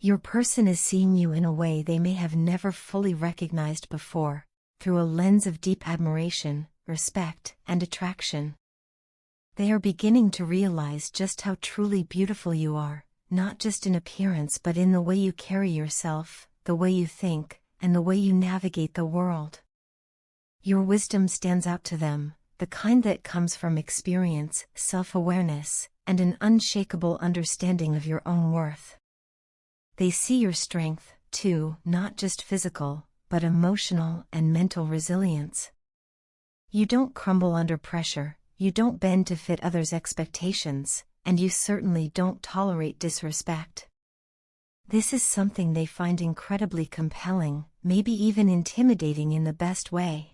Your person is seeing you in a way they may have never fully recognized before, through a lens of deep admiration, respect, and attraction. They are beginning to realize just how truly beautiful you are, not just in appearance but in the way you carry yourself, the way you think, and the way you navigate the world. Your wisdom stands out to them, the kind that comes from experience, self-awareness, and an unshakable understanding of your own worth. They see your strength, too, not just physical, but emotional and mental resilience. You don't crumble under pressure, you don't bend to fit others' expectations, and you certainly don't tolerate disrespect. This is something they find incredibly compelling, maybe even intimidating in the best way.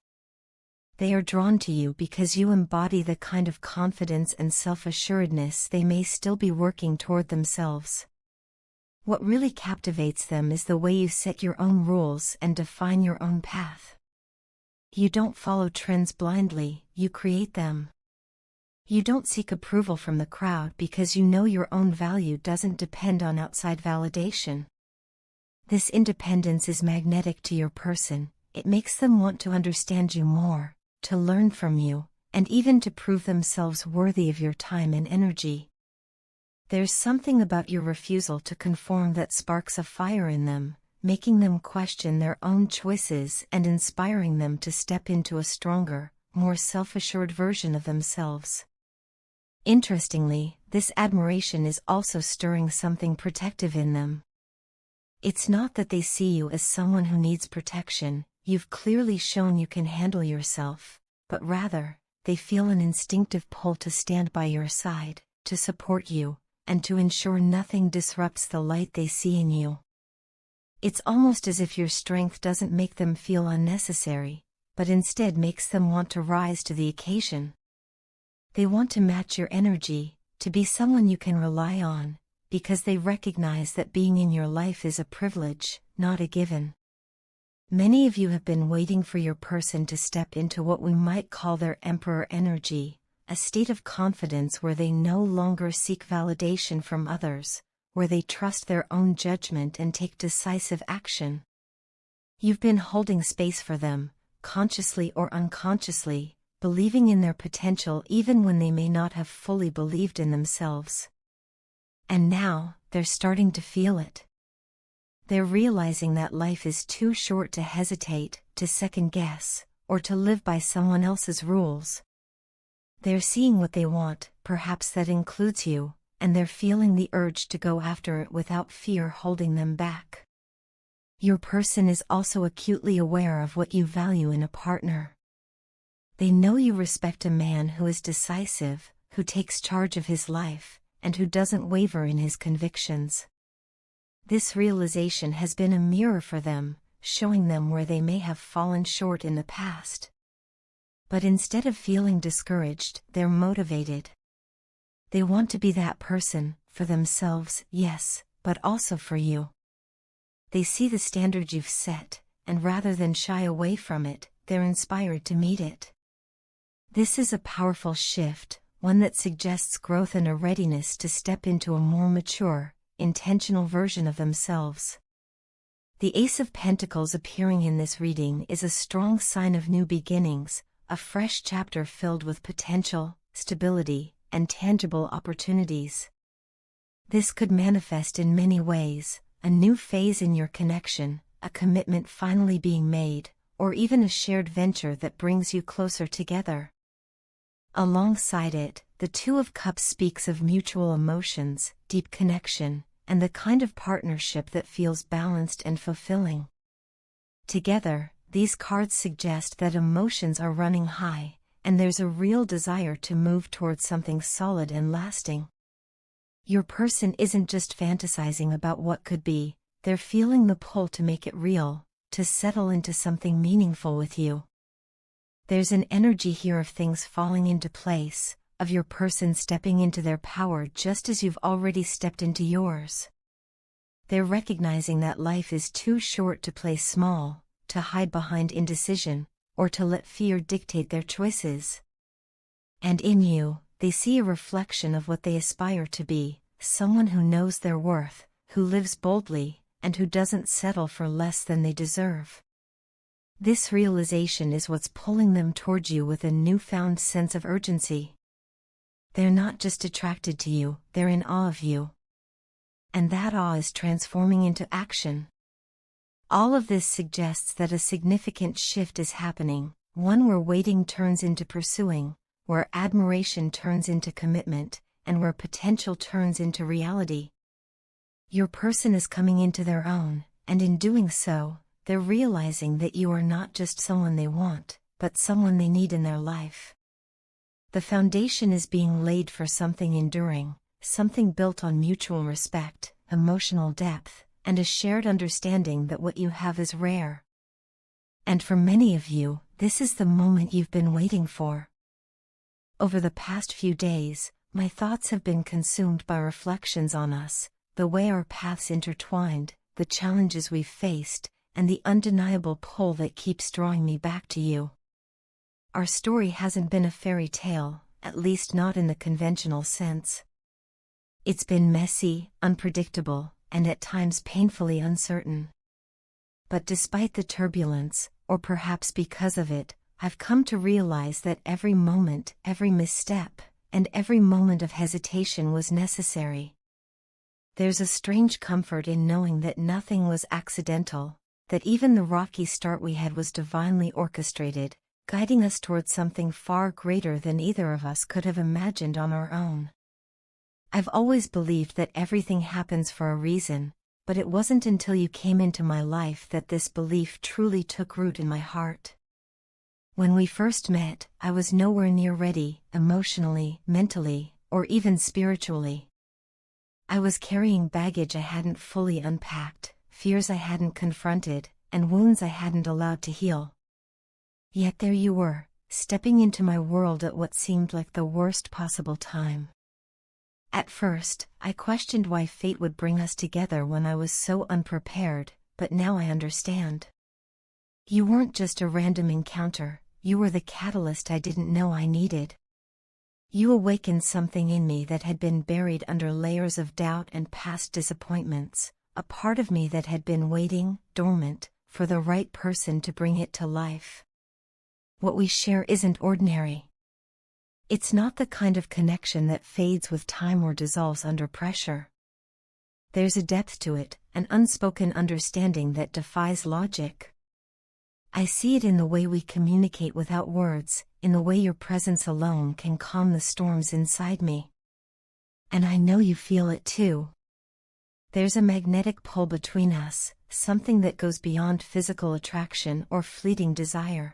They are drawn to you because you embody the kind of confidence and self-assuredness they may still be working toward themselves. What really captivates them is the way you set your own rules and define your own path. You don't follow trends blindly, you create them. You don't seek approval from the crowd because you know your own value doesn't depend on outside validation. This independence is magnetic to your person, it makes them want to understand you more, to learn from you, and even to prove themselves worthy of your time and energy. There's something about your refusal to conform that sparks a fire in them, making them question their own choices and inspiring them to step into a stronger, more self-assured version of themselves. Interestingly, this admiration is also stirring something protective in them. It's not that they see you as someone who needs protection, you've clearly shown you can handle yourself, but rather, they feel an instinctive pull to stand by your side, to support you, and to ensure nothing disrupts the light they see in you. It's almost as if your strength doesn't make them feel unnecessary, but instead makes them want to rise to the occasion. They want to match your energy, to be someone you can rely on, because they recognize that being in your life is a privilege, not a given. Many of you have been waiting for your person to step into what we might call their emperor energy, a state of confidence where they no longer seek validation from others, where they trust their own judgment and take decisive action. You've been holding space for them, consciously or unconsciously, believing in their potential even when they may not have fully believed in themselves. And now, they're starting to feel it. They're realizing that life is too short to hesitate, to second-guess, or to live by someone else's rules. They're seeing what they want, perhaps that includes you, and they're feeling the urge to go after it without fear holding them back. Your person is also acutely aware of what you value in a partner. They know you respect a man who is decisive, who takes charge of his life, and who doesn't waver in his convictions. This realization has been a mirror for them, showing them where they may have fallen short in the past. But instead of feeling discouraged, they're motivated. They want to be that person, for themselves, yes, but also for you. They see the standard you've set, and rather than shy away from it, they're inspired to meet it. This is a powerful shift, one that suggests growth and a readiness to step into a more mature, intentional version of themselves. The Ace of Pentacles appearing in this reading is a strong sign of new beginnings, a fresh chapter filled with potential, stability, and tangible opportunities. This could manifest in many ways, a new phase in your connection, a commitment finally being made, or even a shared venture that brings you closer together. Alongside it, the Two of Cups speaks of mutual emotions, deep connection, and the kind of partnership that feels balanced and fulfilling. Together, these cards suggest that emotions are running high, and there's a real desire to move towards something solid and lasting. Your person isn't just fantasizing about what could be, they're feeling the pull to make it real, to settle into something meaningful with you. There's an energy here of things falling into place, of your person stepping into their power just as you've already stepped into yours. They're recognizing that life is too short to play small, to hide behind indecision, or to let fear dictate their choices. And in you, they see a reflection of what they aspire to be, someone who knows their worth, who lives boldly, and who doesn't settle for less than they deserve. This realization is what's pulling them towards you with a newfound sense of urgency. They're not just attracted to you, they're in awe of you. And that awe is transforming into action. All of this suggests that a significant shift is happening, one where waiting turns into pursuing, where admiration turns into commitment, and where potential turns into reality. Your person is coming into their own, and in doing so, they're realizing that you are not just someone they want, but someone they need in their life. The foundation is being laid for something enduring, something built on mutual respect, emotional depth, and a shared understanding that what you have is rare. And for many of you, this is the moment you've been waiting for. Over the past few days, my thoughts have been consumed by reflections on us, the way our paths intertwined, the challenges we've faced, and the undeniable pull that keeps drawing me back to you. Our story hasn't been a fairy tale, at least not in the conventional sense. It's been messy, unpredictable, and at times painfully uncertain. But despite the turbulence, or perhaps because of it, I've come to realize that every moment, every misstep, and every moment of hesitation was necessary. There's a strange comfort in knowing that nothing was accidental, that even the rocky start we had was divinely orchestrated, guiding us towards something far greater than either of us could have imagined on our own. I've always believed that everything happens for a reason, but it wasn't until you came into my life that this belief truly took root in my heart. When we first met, I was nowhere near ready, emotionally, mentally, or even spiritually. I was carrying baggage I hadn't fully unpacked, fears I hadn't confronted, and wounds I hadn't allowed to heal. Yet there you were, stepping into my world at what seemed like the worst possible time. At first, I questioned why fate would bring us together when I was so unprepared, but now I understand. You weren't just a random encounter, you were the catalyst I didn't know I needed. You awakened something in me that had been buried under layers of doubt and past disappointments, a part of me that had been waiting, dormant, for the right person to bring it to life. What we share isn't ordinary. It's not the kind of connection that fades with time or dissolves under pressure. There's a depth to it, an unspoken understanding that defies logic. I see it in the way we communicate without words, in the way your presence alone can calm the storms inside me. And I know you feel it too. There's a magnetic pull between us, something that goes beyond physical attraction or fleeting desire.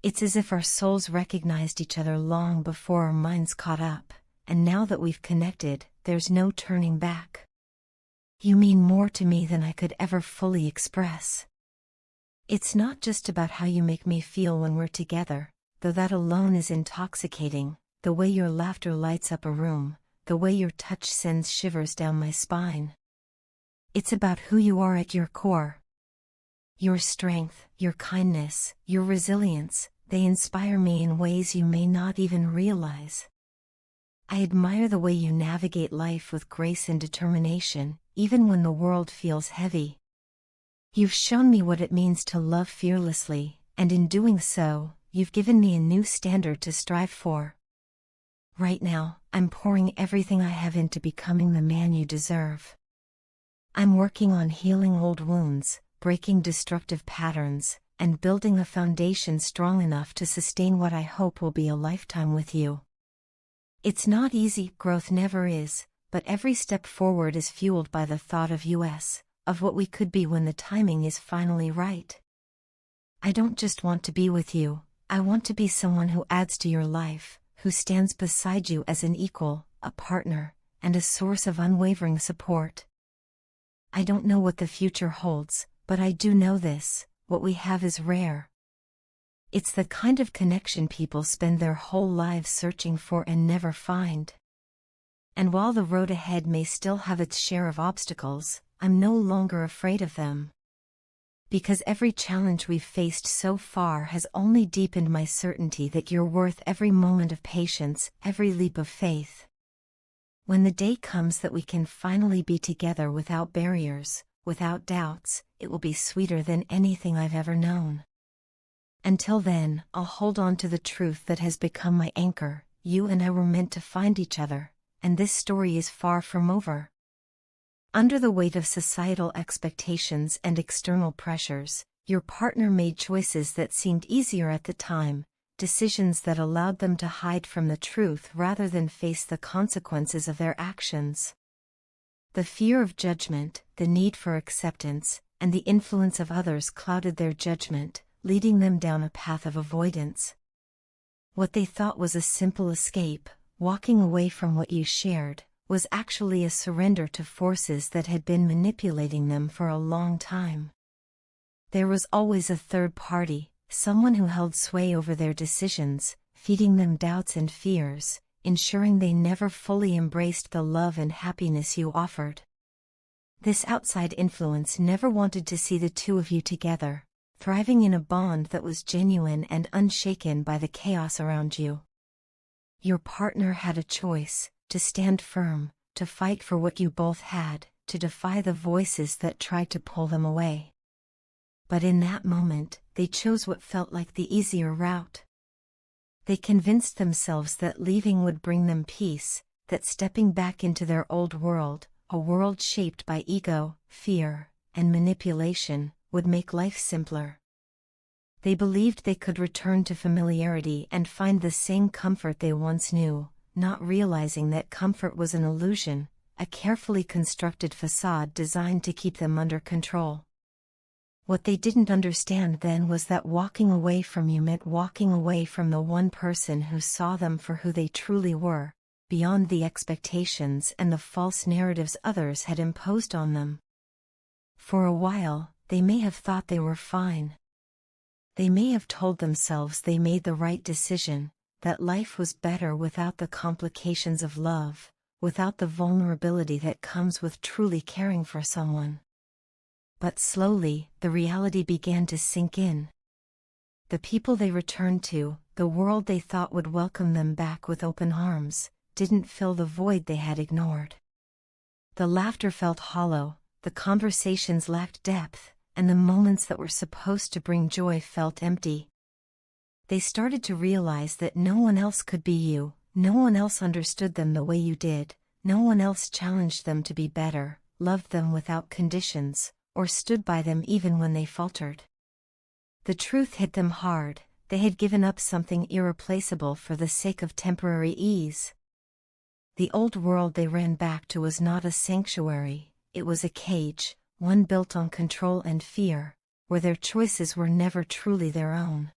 It's as if our souls recognized each other long before our minds caught up, and now that we've connected, there's no turning back. You mean more to me than I could ever fully express. It's not just about how you make me feel when we're together, though that alone is intoxicating, the way your laughter lights up a room, the way your touch sends shivers down my spine. It's about who you are at your core. Your strength, your kindness, your resilience, they inspire me in ways you may not even realize. I admire the way you navigate life with grace and determination, even when the world feels heavy. You've shown me what it means to love fearlessly, and in doing so, you've given me a new standard to strive for. Right now, I'm pouring everything I have into becoming the man you deserve. I'm working on healing old wounds, breaking destructive patterns, and building a foundation strong enough to sustain what I hope will be a lifetime with you. It's not easy, growth never is, but every step forward is fueled by the thought of what we could be when the timing is finally right. I don't just want to be with you, I want to be someone who adds to your life, who stands beside you as an equal, a partner, and a source of unwavering support. I don't know what the future holds, but I do know this: what we have is rare. It's the kind of connection people spend their whole lives searching for and never find. And while the road ahead may still have its share of obstacles, I'm no longer afraid of them. Because every challenge we've faced so far has only deepened my certainty that you're worth every moment of patience, every leap of faith. When the day comes that we can finally be together without barriers, without doubts, it will be sweeter than anything I've ever known. Until then, I'll hold on to the truth that has become my anchor. You and I were meant to find each other, and this story is far from over. Under the weight of societal expectations and external pressures, your partner made choices that seemed easier at the time, decisions that allowed them to hide from the truth rather than face the consequences of their actions. The fear of judgment, the need for acceptance, and the influence of others clouded their judgment, leading them down a path of avoidance. What they thought was a simple escape, walking away from what you shared, was actually a surrender to forces that had been manipulating them for a long time. There was always a third party, someone who held sway over their decisions, feeding them doubts and fears, ensuring they never fully embraced the love and happiness you offered. This outside influence never wanted to see the two of you together, thriving in a bond that was genuine and unshaken by the chaos around you. Your partner had a choice: to stand firm, to fight for what you both had, to defy the voices that tried to pull them away. But in that moment, they chose what felt like the easier route. They convinced themselves that leaving would bring them peace, that stepping back into their old world, a world shaped by ego, fear, and manipulation, would make life simpler. They believed they could return to familiarity and find the same comfort they once knew, not realizing that comfort was an illusion, a carefully constructed facade designed to keep them under control. What they didn't understand then was that walking away from you meant walking away from the one person who saw them for who they truly were, beyond the expectations and the false narratives others had imposed on them. For a while, they may have thought they were fine. They may have told themselves they made the right decision, that life was better without the complications of love, without the vulnerability that comes with truly caring for someone. But slowly, the reality began to sink in. The people they returned to, the world they thought would welcome them back with open arms, didn't fill the void they had ignored. The laughter felt hollow, the conversations lacked depth, and the moments that were supposed to bring joy felt empty. They started to realize that no one else could be you, no one else understood them the way you did, no one else challenged them to be better, loved them without conditions, or stood by them even when they faltered. The truth hit them hard: they had given up something irreplaceable for the sake of temporary ease. The old world they ran back to was not a sanctuary, it was a cage, one built on control and fear, where their choices were never truly their own.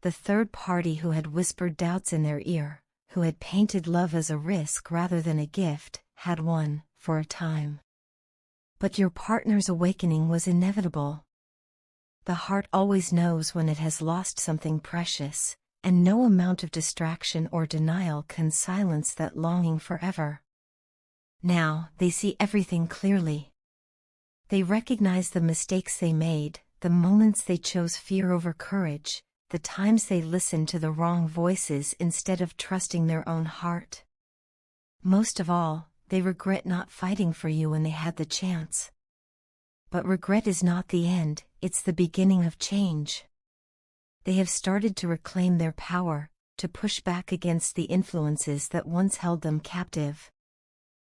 The third party who had whispered doubts in their ear, who had painted love as a risk rather than a gift, had won, for a time. But your partner's awakening was inevitable. The heart always knows when it has lost something precious, and no amount of distraction or denial can silence that longing forever. Now, they see everything clearly. They recognize the mistakes they made, the moments they chose fear over courage, the times they listened to the wrong voices instead of trusting their own heart. Most of all, they regret not fighting for you when they had the chance. But regret is not the end, it's the beginning of change. They have started to reclaim their power, to push back against the influences that once held them captive.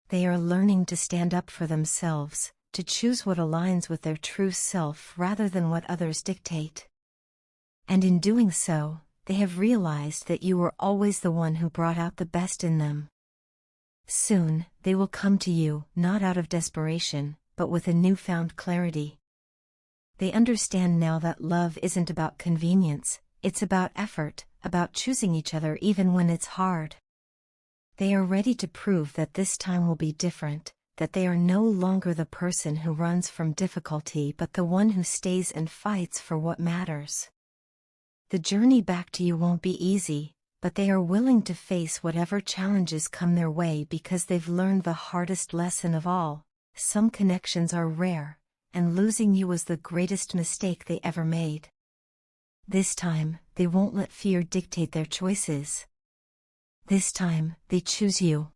They are learning to stand up for themselves, to choose what aligns with their true self rather than what others dictate. And in doing so, they have realized that you were always the one who brought out the best in them. Soon, they will come to you, not out of desperation, but with a newfound clarity. They understand now that love isn't about convenience, it's about effort, about choosing each other even when it's hard. They are ready to prove that this time will be different, that they are no longer the person who runs from difficulty but the one who stays and fights for what matters. The journey back to you won't be easy, but they are willing to face whatever challenges come their way because they've learned the hardest lesson of all: some connections are rare, and losing you was the greatest mistake they ever made. This time, they won't let fear dictate their choices. This time, they choose you.